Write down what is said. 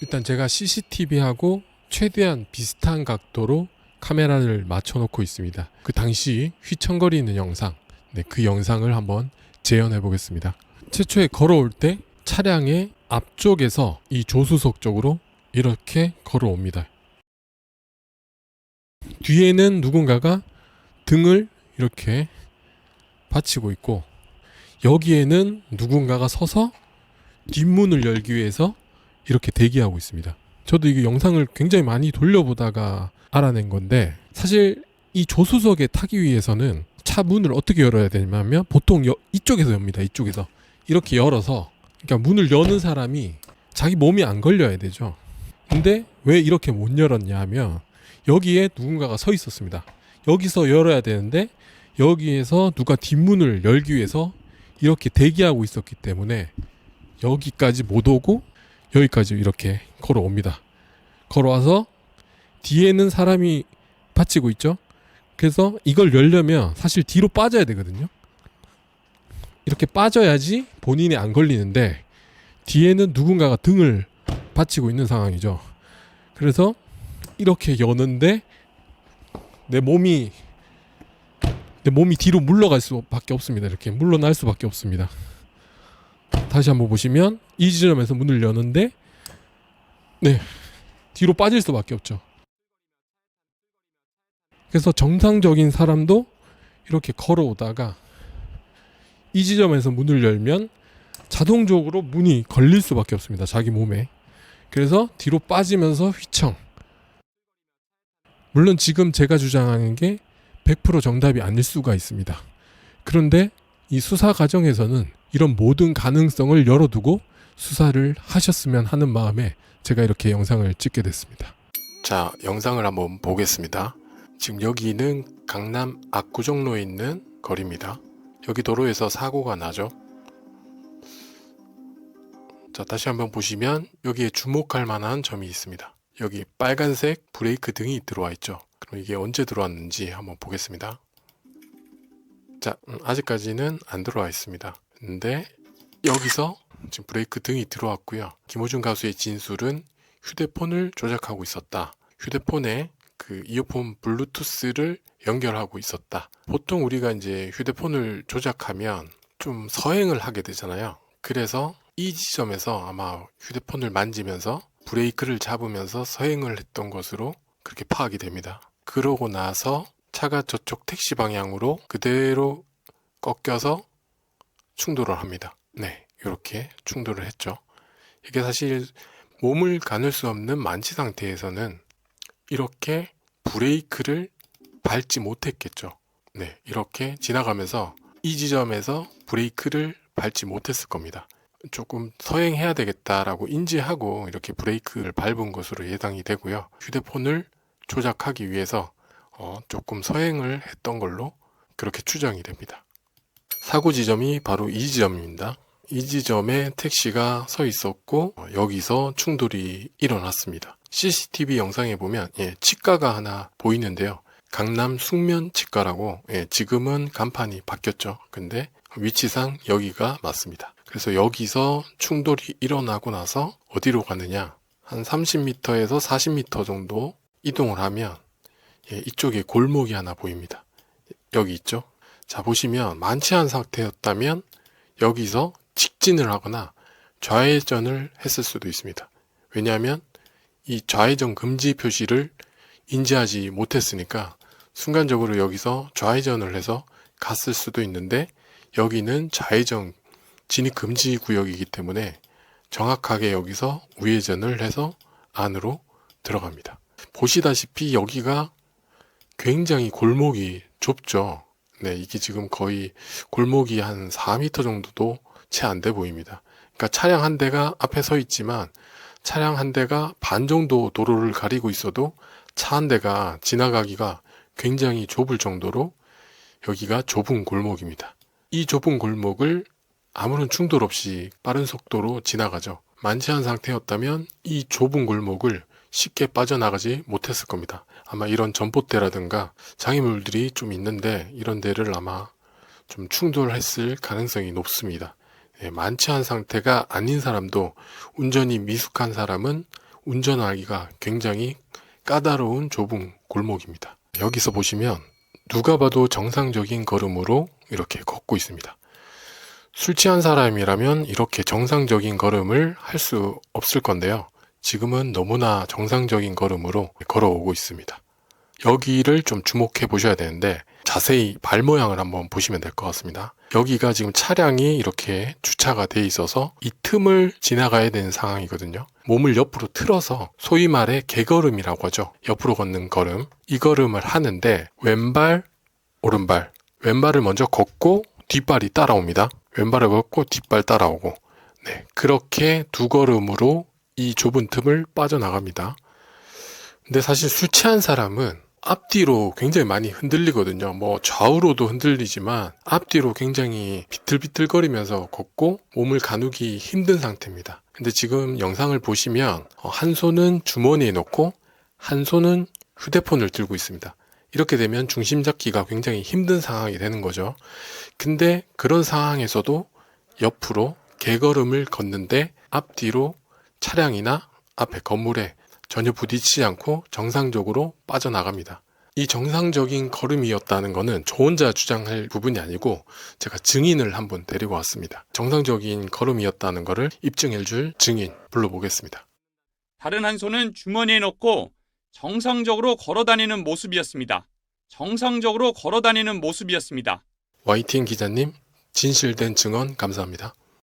일단 제가 CCTV하고 최대한 비슷한 각도로 카메라를 맞춰 놓고 있습니다. 그 당시 휘청거리는 영상, 그 영상을 한번 재현해 보겠습니다. 최초에 걸어올 때 차량의 앞쪽에서 이 조수석 쪽으로 이렇게 걸어옵니다. 뒤에는 누군가가 등을 이렇게 받치고 있고, 여기에는 누군가가 서서 뒷문을 열기 위해서 이렇게 대기하고 있습니다. 저도 이 영상을 굉장히 많이 돌려보다가 알아낸 건데, 사실 이 조수석에 타기 위해서는 차 문을 어떻게 열어야 되냐면 보통 이쪽에서 엽니다. 이쪽에서 이렇게 열어서, 그러니까 문을 여는 사람이 자기 몸이 안 걸려야 되죠. 근데 왜 이렇게 못 열었냐 하면 여기에 누군가가 서 있었습니다. 여기서 열어야 되는데 여기에서 누가 뒷문을 열기 위해서 이렇게 대기하고 있었기 때문에 여기까지 못 오고 여기까지 이렇게 걸어옵니다. 걸어와서 뒤에는 사람이 받치고 있죠. 그래서 이걸 열려면 사실 뒤로 빠져야 되거든요. 이렇게 빠져야지 본인이 안 걸리는데 뒤에는 누군가가 등을 받치고 있는 상황이죠. 그래서 이렇게 여는데 내 몸이 뒤로 물러갈 수밖에 없습니다. 이렇게 물러날 수밖에 없습니다. 다시 한번 보시면 이 지점에서 문을 여는데 뒤로 빠질 수밖에 없죠. 그래서 정상적인 사람도 이렇게 걸어오다가 이 지점에서 문을 열면 자동적으로 문이 걸릴 수밖에 없습니다. 자기 몸에. 그래서 뒤로 빠지면서 휘청. 물론 지금 제가 주장하는 게 100% 정답이 아닐 수가 있습니다. 그런데 이 수사 과정에서는 이런 모든 가능성을 열어두고 수사를 하셨으면 하는 마음에 제가 이렇게 영상을 찍게 됐습니다. 자, 영상을 한번 보겠습니다. 지금 여기는 강남 압구정로에 있는 거리입니다. 여기 도로에서 사고가 나죠. 자, 다시 한번 보시면 여기에 주목할 만한 점이 있습니다. 여기 빨간색 브레이크 등이 들어와 있죠. 그럼 이게 언제 들어왔는지 한번 보겠습니다. 자, 아직까지는 안 들어와 있습니다. 근데 여기서 지금 브레이크 등이 들어왔고요. 김호중 가수의 진술은 휴대폰을 조작하고 있었다. 휴대폰에 그 이어폰 블루투스를 연결하고 있었다. 보통 우리가 이제 휴대폰을 조작하면 좀 서행을 하게 되잖아요. 그래서 이 지점에서 아마 휴대폰을 만지면서 브레이크를 잡으면서 서행을 했던 것으로 그렇게 파악이 됩니다. 그러고 나서 차가 저쪽 택시 방향으로 그대로 꺾여서 충돌을 합니다. 이렇게 충돌을 했죠. 이게 사실 몸을 가눌 수 없는 만취 상태에서는 이렇게 브레이크를 밟지 못했겠죠. 이렇게 지나가면서 이 지점에서 브레이크를 밟지 못했을 겁니다. 조금 서행해야 되겠다라고 인지하고 이렇게 브레이크를 밟은 것으로 예상이 되고요. 휴대폰을 조작하기 위해서 조금 서행을 했던 걸로 그렇게 추정이 됩니다. 사고 지점이 바로 이 지점입니다. 이 지점에 택시가 서 있었고 여기서 충돌이 일어났습니다. CCTV 영상에 보면 치과가 하나 보이는데요. 강남 숙면 치과라고, 지금은 간판이 바뀌었죠. 근데 위치상 여기가 맞습니다. 그래서 여기서 충돌이 일어나고 나서 어디로 가느냐, 한 30m에서 40m 정도 이동을 하면 이쪽에 골목이 하나 보입니다. 여기 있죠. 자, 보시면 만취한 상태였다면 여기서 직진을 하거나 좌회전을 했을 수도 있습니다. 왜냐하면 이 좌회전 금지 표시를 인지하지 못했으니까 순간적으로 여기서 좌회전을 해서 갔을 수도 있는데, 여기는 좌회전 진입 금지 구역이기 때문에 정확하게 여기서 우회전을 해서 안으로 들어갑니다. 보시다시피 여기가 굉장히 골목이 좁죠. 이게 지금 거의 골목이 한 4m 정도도 채 안 돼 보입니다. 그러니까 차량 한 대가 앞에 서 있지만 차량 한 대가 반 정도 도로를 가리고 있어도 차 한 대가 지나가기가 굉장히 좁을 정도로 여기가 좁은 골목입니다. 이 좁은 골목을 아무런 충돌 없이 빠른 속도로 지나가죠. 만취한 상태였다면 이 좁은 골목을 쉽게 빠져나가지 못했을 겁니다. 아마 이런 전봇대라든가 장애물들이 좀 있는데 이런 데를 아마 좀 충돌했을 가능성이 높습니다. 만취한 상태가 아닌 사람도, 운전이 미숙한 사람은 운전하기가 굉장히 까다로운 좁은 골목입니다. 여기서 보시면 누가 봐도 정상적인 걸음으로 이렇게 걷고 있습니다. 술 취한 사람이라면 이렇게 정상적인 걸음을 할 수 없을 건데요. 지금은 너무나 정상적인 걸음으로 걸어오고 있습니다. 여기를 좀 주목해 보셔야 되는데 자세히 발 모양을 한번 보시면 될 것 같습니다. 여기가 지금 차량이 이렇게 주차가 돼 있어서 이 틈을 지나가야 되는 상황이거든요. 몸을 옆으로 틀어서 소위 말해 개걸음이라고 하죠. 옆으로 걷는 걸음. 이 걸음을 하는데 왼발, 오른발. 왼발을 먼저 걷고 뒷발이 따라옵니다. 왼발을 걷고 뒷발 따라오고. 네, 그렇게 두 걸음으로 이 좁은 틈을 빠져나갑니다. 근데 사실 술 취한 사람은 앞뒤로 굉장히 많이 흔들리거든요. 뭐 좌우로도 흔들리지만 앞뒤로 굉장히 비틀비틀거리면서 걷고 몸을 가누기 힘든 상태입니다. 근데 지금 영상을 보시면 한 손은 주머니에 넣고 한 손은 휴대폰을 들고 있습니다. 이렇게 되면 중심 잡기가 굉장히 힘든 상황이 되는 거죠. 근데 그런 상황에서도 옆으로 개걸음을 걷는데 앞뒤로 차량이나 앞에 건물에 전혀 부딪히지 않고 정상적으로 빠져나갑니다. 이 정상적인 걸음이었다는 것은 저 혼자 주장할 부분이 아니고 제가 증인을 한번 데리고 왔습니다. 정상적인 걸음이었다는 것을 입증해줄 증인 불러보겠습니다. 다른 한 손은 주머니에 넣고 정상적으로 걸어다니는 모습이었습니다. 정상적으로 걸어다니는 모습이었습니다. YTN 기자님, 진실된 증언 감사합니다.